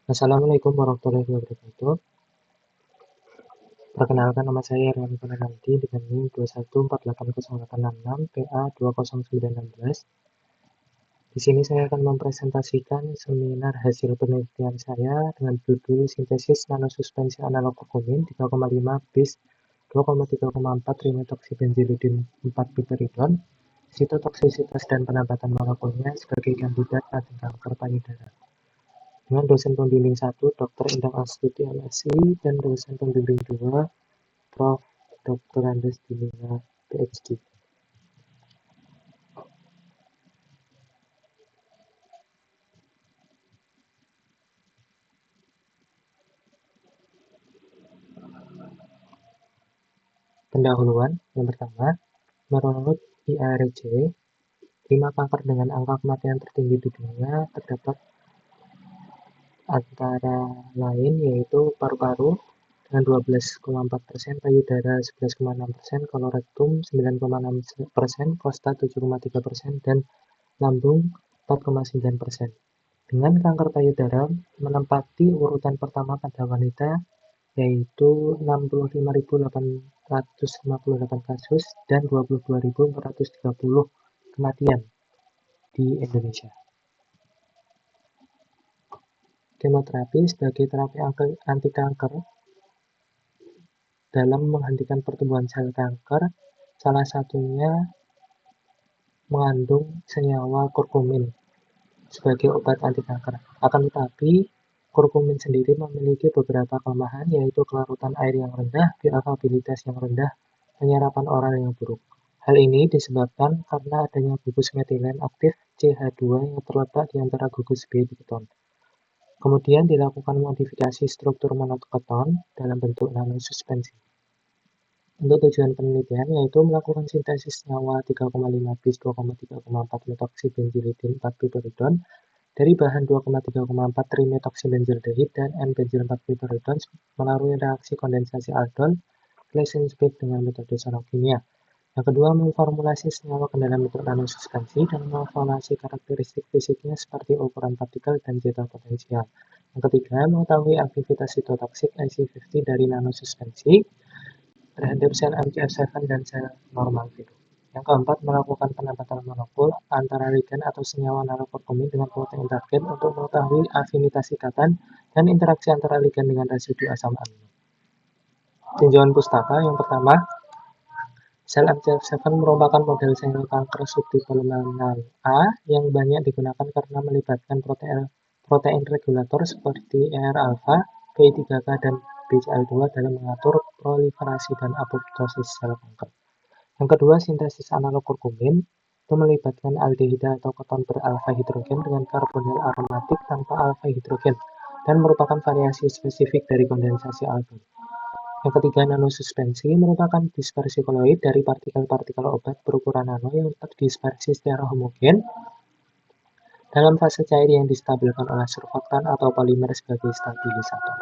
Assalamualaikum warahmatullahi wabarakatuh. Perkenalkan, nama saya Erwan Prananti dengan NIM 2148086 PA 20916. Di sini saya akan mempresentasikan seminar hasil penelitian saya dengan judul Sintesis Nanosuspensi Analog Kurkumin 3,5 bis 2,3,4 trimetoksibenzilidin 4 piperidon, sitotoksisitas dan penambatan molekulnya sebagai kandidat anti kanker payudara. Dengan dosen pembimbing 1, Dr. Endang Astuti MSc, dan dosen pembimbing 2, Prof. Dr. Andes Dimina, PhD. Pendahuluan yang pertama, menurut IARC, 5 kanker dengan angka kematian tertinggi di dunia terdapat antara lain yaitu paru-paru dengan 12,4%, payudara 11,6%, kolorektum 9,6%, prostat 7,3%, dan lambung 4,9%. Dengan kanker payudara menempati urutan pertama pada wanita, yaitu 65.858 kasus dan 22.430 kematian di Indonesia. Kemoterapi sebagai terapi anti kanker dalam menghentikan pertumbuhan sel kanker, salah satunya mengandung senyawa kurkumin sebagai obat anti kanker. Akan tetapi, kurkumin sendiri memiliki beberapa kelemahan, yaitu kelarutan air yang rendah, bioavailabilitas yang rendah, penyerapan oral yang buruk. Hal ini disebabkan karena adanya gugus metilen aktif CH2 yang terletak di antara gugus B di keton. Kemudian dilakukan modifikasi struktur monoketon dalam bentuk nanosuspensi. Untuk tujuan penelitian yaitu melakukan sintesis senyawa 3,5 bis 2,3,4 metoksibenzilidin 4 piperidon dari bahan 2,3,4 trimetoksibenzildehid dan N-benzil 4 piperidon melalui reaksi kondensasi aldol Claisen speed dengan metode sonokimia. Yang kedua, memformulasi senyawa ke dalam bentuk nanosuspensi dan mengevaluasi karakteristik fisiknya seperti ukuran partikel dan zeta potensial. Yang ketiga, mengetahui aktivitas sitotoksik IC50 dari nanosuspensi terhadap sel MCF7 dan sel normal biru. Yang keempat, melakukan penambatan molekul antara ligan atau senyawa nanokurkumin dengan protein target untuk mengetahui afinitas ikatan dan interaksi antara ligan dengan residu asam amino. Tinjauan pustaka yang pertama, sel MCF7 merupakan model sel kanker subtipe luminal A yang banyak digunakan karena melibatkan protein regulator seperti ER-alfa, PI3K, dan BCL2 dalam mengatur proliferasi dan apoptosis sel kanker. Yang kedua, sintesis analog kurkumin itu melibatkan aldehida atau keton beralfa hidrogen dengan karbonil aromatik tanpa alfa hidrogen dan merupakan variasi spesifik dari kondensasi aldol. Yang ketiga, nanosuspensi merupakan dispersi koloid dari partikel-partikel obat berukuran nano yang terdispersi secara homogen dalam fase cair yang distabilkan oleh surfaktan atau polimer sebagai stabilisator.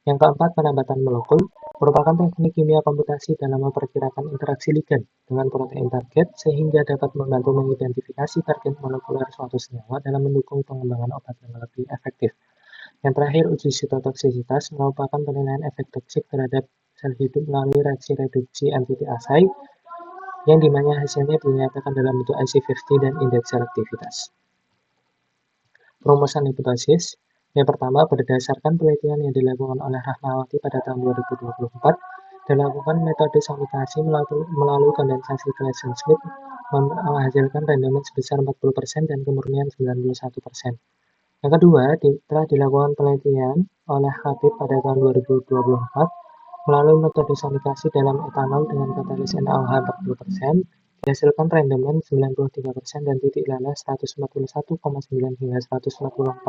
Yang keempat, penambatan molekul merupakan teknik kimia komputasi dalam memperkirakan interaksi ligan dengan protein target sehingga dapat membantu mengidentifikasi target molekuler suatu senyawa dalam mendukung pengembangan obat yang lebih efektif. Yang terakhir, uji sitotoksisitas merupakan penilaian efek toksik terhadap sel hidup melalui reaksi reduksi entity assay yang dimana hasilnya dinyatakan dalam bentuk IC50 dan indeks selektivitas. Perumusan hipotesis yang pertama, berdasarkan penelitian yang dilakukan oleh Rahmawati pada tahun 2024, dilakukan metode sonikasi melalui kondensasi Claisen speed menghasilkan rendemen sebesar 40% dan kemurnian 91%. Yang kedua, telah dilakukan penelitian oleh Habib pada tahun 2024 melalui metode sonikasi dalam etanol dengan katalis NaOH 40%, dihasilkan rendemen 93% dan titik lala 141,9 hingga 144,2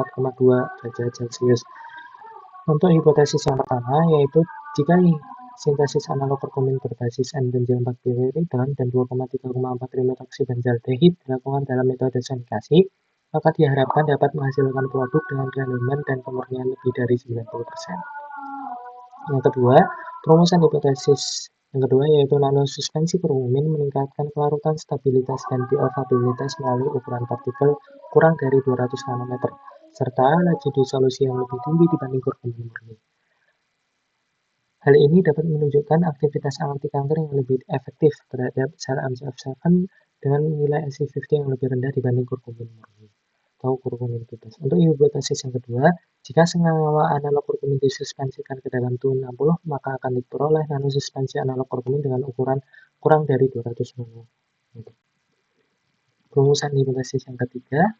derajat Celcius. Untuk hipotesis yang pertama, yaitu jika sintesis analog kurkumin berbasis N-benzil 4 piperidon dan 2,3,4 trimetoksibenzaldehid dilakukan dalam metode sonikasi, maka diharapkan dapat menghasilkan produk dengan rendemen dan kemurnian lebih dari 90%. Yang kedua, perumusan hipotesis Yang kedua yaitu nanosuspensi kurkumin meningkatkan kelarutan, stabilitas, dan bioavailabilitas melalui ukuran partikel kurang dari 200 nanometer, serta laju disolusi yang lebih tinggi dibanding kurkumin murni. Hal ini dapat menunjukkan aktivitas anti kanker yang lebih efektif terhadap sel MCF7 dengan nilai IC50 yang lebih rendah dibanding kurkumin murni atau kurkumin bebas. Untuk hipotesis yang kedua, jika senyawa analog kurkumin disuspensikan ke dalam tubuh 60, maka akan diperoleh nanosuspensi analog kurkumin dengan ukuran kurang dari 200 nanometer. Rumusan hipotesis yang ketiga,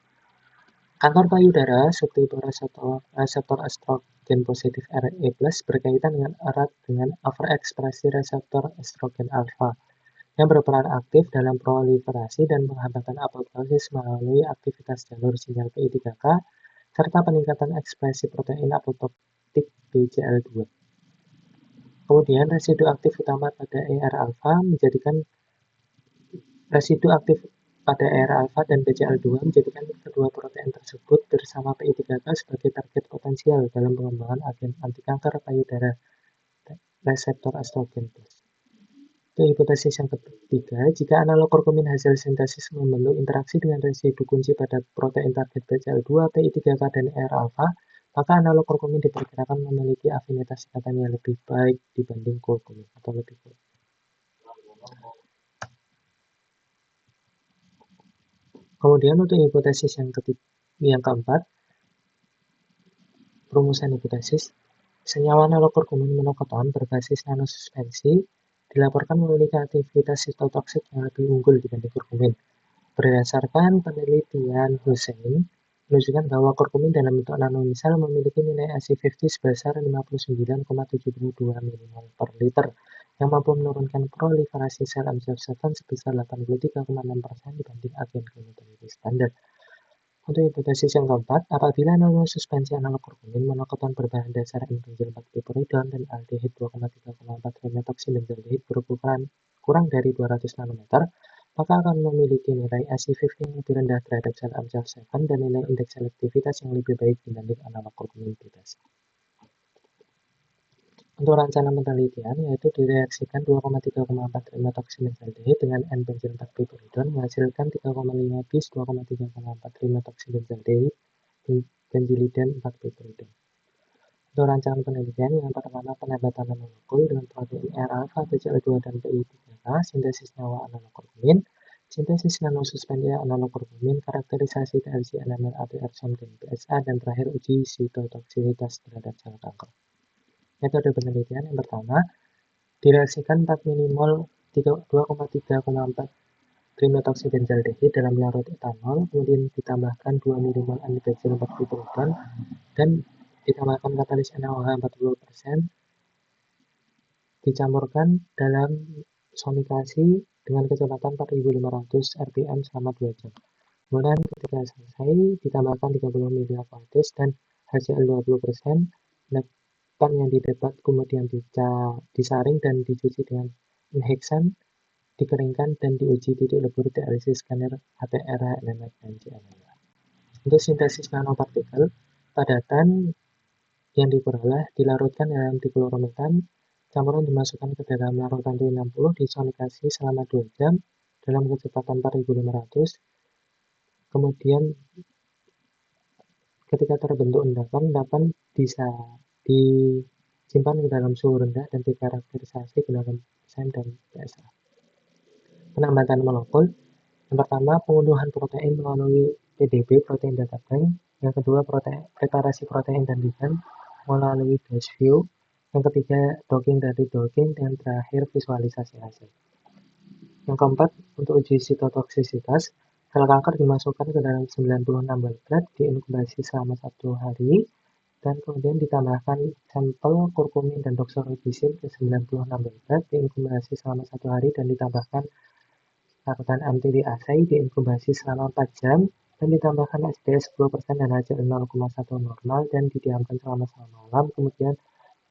kanker payudara subtipe reseptor estrogen positif Ra+ berkaitan dengan erat dengan overekspresi reseptor estrogen alfa yang berperan aktif dalam proliferasi dan penghambatan apoptosis melalui aktivitas jalur sinyal PI3K serta peningkatan ekspresi protein apoptotik BCL2. Kemudian residu aktif utama pada ER-alfa pada ER-alfa dan BCL2 menjadikan kedua protein tersebut bersama PI3K sebagai target potensial dalam pengembangan agen anti kanker payudara reseptor estrogen+. Untuk hipotesis yang ketiga, jika analog kurkumin hasil sintesis membentuk interaksi dengan residu kunci pada protein target BCL2, PI3K, dan ER-alfa, maka analog kurkumin diperkirakan memiliki afinitas ikatan yang lebih baik dibanding kurkumin atau lebih kuat. Kemudian untuk hipotesis yang keempat, rumusan hipotesis, senyawa analog kurkumin monoketon berbasis nanosuspensi dilaporkan memiliki aktivitas sitotoksik yang lebih unggul dibanding kurkumin. Berdasarkan penelitian Hussein, menunjukkan bahwa kurkumin dalam bentuk nanomisal memiliki nilai IC50 sebesar 59,72 mmol per liter, yang mampu menurunkan proliferasi sel MCF7 sebesar 83,6% dibanding agen kemoterapi standar. Untuk hipotesis yang keempat, apabila nanosuspensi analog kurkumin monoketon berbahan dasar N-benzil-4-piperidon dan aldehid 2,3,4-trimethoksilbenzaldehyde berukuran kurang dari 200 nanometer, maka akan memiliki nilai IC50 yang lebih rendah terhadap sel MCF7 dan nilai indeks selektivitas yang lebih baik dibanding analog kurkumin bebas. Untuk rancangan penelitian, yaitu direaksikan 2,3,4-trimethoksilbenzaldehyde dengan N-benzil-4-piperidon menghasilkan 3,5 bis 2,3,4-trimethoksilbenzaldehyde benzilidan 4-piperidon. Untuk rancangan penelitian yang pertama penempatan molekul dengan protein R-alfa, BCL2, dan PI3K, sintesis senyawa analog kurkumin, sintesis nanosuspensi analog kurkumin, karakterisasi TLC, NMR, ATR-SOM, dan PSA, dan terakhir uji sitotoksisitas terhadap sel kanker. Metode penelitian yang pertama, direaksikan 4 mmol 2,3,4-trimethoksilbenzaldehyde dalam larut etanol, kemudian ditambahkan 2 mmol N-benzil-4-piperidon dan ditambahkan katalis NaOH 40%, dicampurkan dalam sonikasi dengan kecepatan 4.500 rpm selama 2 jam. Kemudian ketika selesai, ditambahkan 30 ml alkohol dan HCl 20%, lepan yang didapat kemudian disaring dan dicuci dengan inheksan, dikeringkan, dan diuji titik lebur TLC scanner ATR, NMR, dan CNMR. Untuk sintesis nanopartikel, padatan yang diperoleh dilarutkan dalam diklorometan, campuran dimasukkan ke dalam larutan T60, disonikasi selama 2 jam dalam kecepatan 4.500, kemudian ketika terbentuk endapan bisa disimpan ke dalam suhu rendah dan dikarakterisasi ke dalam SEM dan PSA. Penambatan molekul, yang pertama pengunduhan protein melalui PDB, protein data bank, yang kedua preparasi protein dan ligand melalui base view, yang ketiga docking dari docking, dan terakhir visualisasi hasil. Yang keempat, untuk uji sitotoksisitas, sel kanker dimasukkan ke dalam 96 well plate, diinkubasi selama 1 hari, dan kemudian ditambahkan sampel kurkumin dan doxorubicin ke 96 well plate, diinkubasi selama 1 hari, dan ditambahkan larutan MTV assay, diinkubasi selama 4 jam, dan ditambahkan SDS 10% dan HCl 0,1 normal, dan didiamkan selama 1 malam, kemudian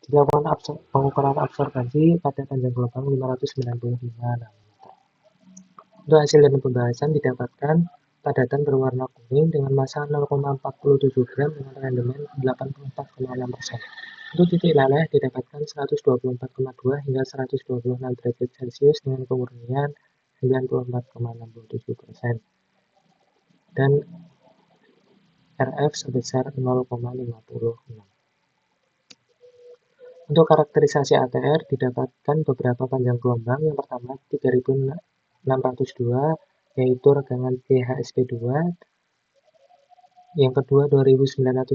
dilakukan pengukuran absorbensi pada panjang gelombang 595 nanometer. Untuk hasil dan pembahasan didapatkan padatan berwarna kuning dengan massa 0,47 gram dengan rendemen 84,6%. Untuk titik laleh didapatkan 124,2 hingga 126 derajat Celcius dengan kemurnian 94,67% dan Rf sebesar 0,56. Untuk karakterisasi ATR didapatkan beberapa panjang gelombang. Yang pertama 3602 yaitu regangan CHSP2, yang kedua 2930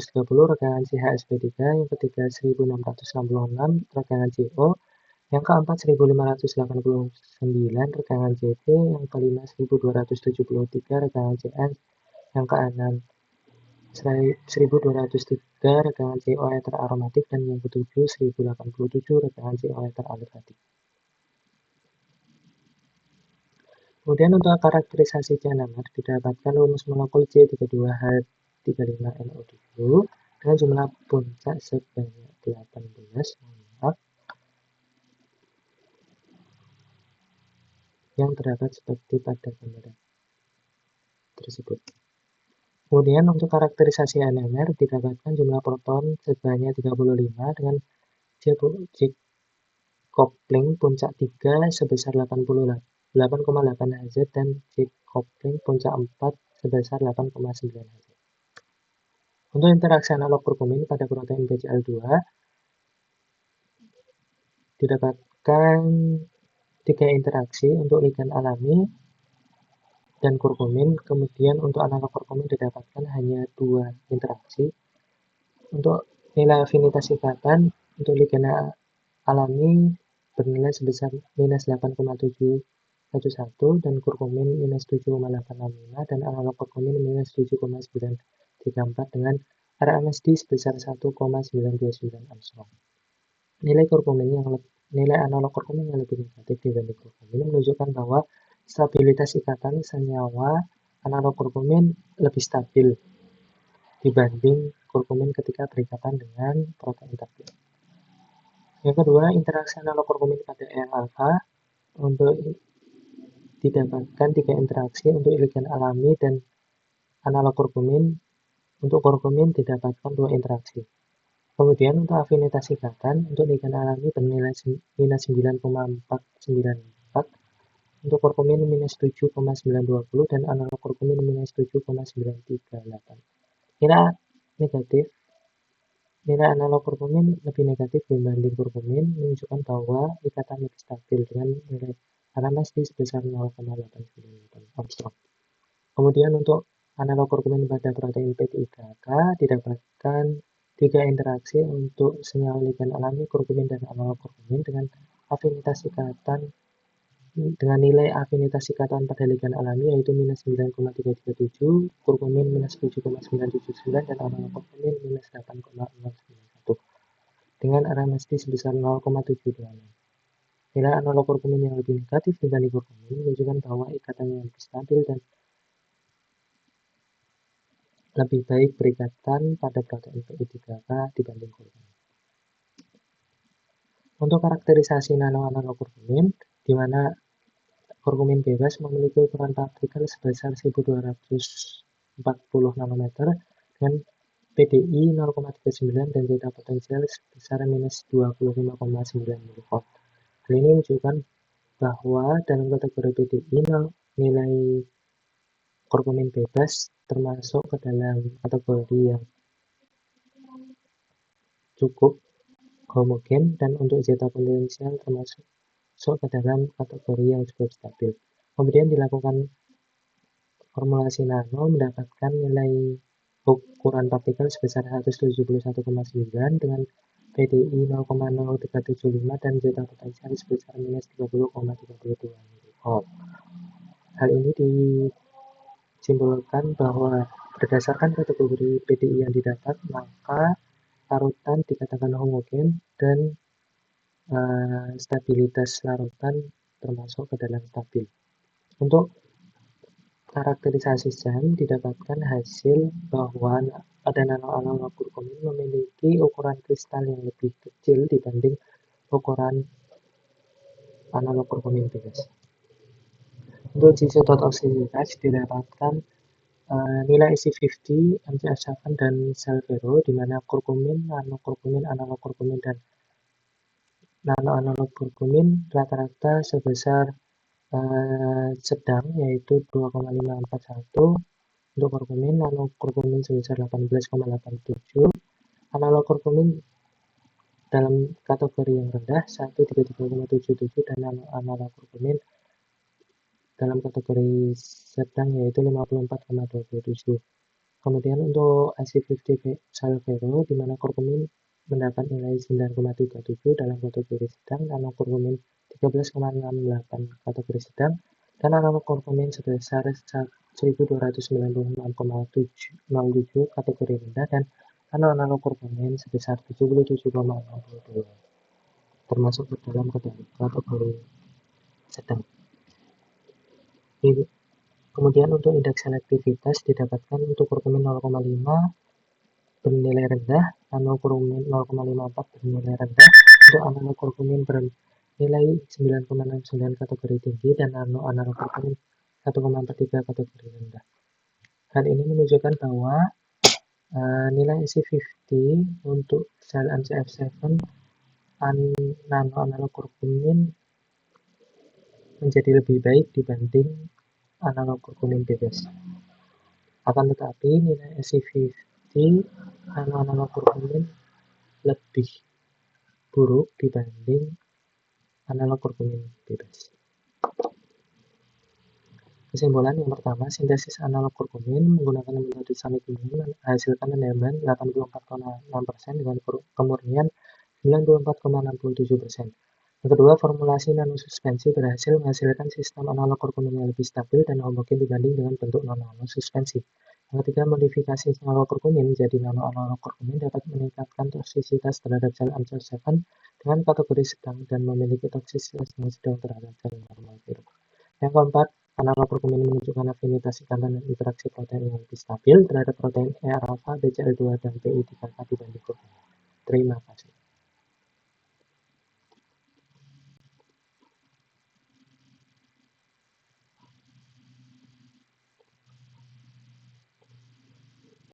regangan CHSP3, yang ketiga 1666 regangan CO, yang keempat 1589 regangan CT, yang kelima 1273 regangan CN, yang keenam 1203 regangan CO ether aromatik, dan yang ketujuh 1087 regangan CO ether aldehydik. Kemudian untuk karakterisasi C6R didapatkan rumus molekul C32H35NO7 dengan jumlah puncak sebanyak 18 yang terdapat seperti pada gambar tersebut. Kemudian untuk karakterisasi NMR didapatkan jumlah proton sebanyak 35 dengan J coupling puncak 3 sebesar 8,8 Hz dan J coupling puncak 4 sebesar 8,9 Hz. Untuk interaksi analog kurkumin pada protein BCL2 didapatkan 3 interaksi untuk ligand alami dan kurkumin. Kemudian untuk analog kurkumin didapatkan hanya 2 interaksi. Untuk nilai afinitas ikatan untuk ligand alami bernilai sebesar minus 8,711 dan kurkumin minus 7,865 dan analog kurkumin minus 7,934 dengan RMSD sebesar 1,929 Angstrom. Nilai analog kurkumin yang lebih negatif dibanding kurkumin menunjukkan bahwa stabilitas ikatan senyawa analog kurkumin lebih stabil dibanding kurkumin ketika berikatan dengan protein tertentu. Yang kedua, interaksi analog kurkumin pada EL-alpha untuk didapatkan 3 interaksi untuk ligand alami dan analog kurkumin. Untuk kurkumin didapatkan 2 interaksi. Kemudian untuk afinitas ikatan untuk ligand alami bernilai minus 9,494, untuk kurkumin minus 7,920 dan analog kurkumin minus 7,938. Nilai analog kurkumin lebih negatif dibanding kurkumin menunjukkan bahwa ikatan lebih stabil dengan nilai RMSD sebesar 0,898 Angstrom. Kemudian untuk analog kurkumin pada protein P3K didapatkan 3 interaksi untuk senyawa ligand alami kurkumin dan analog kurkumin dengan nilai afinitas ikatan pada ligand alami yaitu minus 9,337, kurkumin minus 7,979 dan analog kurkumin minus 8,091 dengan RMSD sebesar 0,726. Nilai analog kurkumin yang lebih negatif dibanding kurkumin menunjukkan bahwa ikatannya lebih stabil dan lebih baik berikatan pada protein Pi3K dibanding kurkumin. Untuk karakterisasi nano-analog kurkumin, di mana kurkumin bebas memiliki ukuran partikel sebesar 1240 nanometer dengan PDI 0,39 dan zeta potensial sebesar minus 25,9 mV. Hal ini menunjukkan bahwa dalam kategori PDI nilai kurkumin bebas termasuk ke dalam kategori yang cukup homogen dan untuk zeta potensial termasuk ke dalam kategori yang cukup stabil. Kemudian dilakukan formulasi nano mendapatkan nilai ukuran partikel sebesar 171,9 dengan PDI 0,0375 dan zeta potensial sebesar minus 30,32 mV. Hal ini disimpulkan bahwa berdasarkan kategori PDI yang didapat, maka larutan dikatakan homogen dan stabilitas larutan termasuk ke dalam stabil. Untuk karakterisasi SEM didapatkan hasil bahwa pada nano-analog kurkumin memiliki ukuran kristal yang lebih kecil dibanding ukuran analog kurkumin bebas. Untuk G-toxicitas didapatkan Nilai EC50, MCF7, dan Selvero, di mana kurkumin, nanokurkumin, analog kurkumin, dan nano-analog kurkumin rata-rata sebesar sedang, yaitu 2,541 untuk kurkumin, nanokurkumin sebesar 18,87, analog kurkumin dalam kategori yang rendah 133,77, dan nano-analog kurkumin dalam kategori sedang yaitu 54,27. Kemudian untuk IC50 Salvero, di mana kurkumin mendapat nilai 9,37 dalam kategori sedang, nanokurkumin 13,68 kategori sedang, dan nanokurkumin sebesar 1296,07 kategori rendah, dan nanokurkumin sebesar 77,62 termasuk ke dalam kategori sedang. Kemudian untuk indeks selektivitas didapatkan untuk kurkumin 0,5 bernilai rendah, nanokurkumin 0,54 bernilai rendah, untuk analog kurkumin bernilai 9,69 kategori tinggi, dan nano-analog kurkumin 1,43 kategori rendah. Hal ini menunjukkan bahwa nilai EC50 untuk sel MCF7 nano-analog kurkumin menjadi lebih baik dibanding analog kurkumin bebas. Akan tetapi nilai EC50 nano-analog kurkumin lebih buruk dibanding analog kurkumin bebas. Kesimpulan yang pertama, sintesis analog kurkumin menggunakan metode Summitt menghasilkan penambahan 84,6% dengan kemurnian 94,67%. Yang kedua, formulasi nanosuspensi berhasil menghasilkan sistem analog kurkumin yang lebih stabil dan homogen dibanding dengan bentuk non-nanosuspensi. Yang ketiga, modifikasi analog kurkumin menjadi nano-analog kurkumin dapat meningkatkan toksisitas terhadap sel MCF7 dengan kategori sedang dan memiliki toksisitas yang sedang terhadap sel normal biru. Yang keempat, analog kurkumin menunjukkan afinitas ikatan dan interaksi protein yang lebih stabil terhadap protein ER alpha, BCL2, dan PI3K dibanding kurkumin. Terima kasih.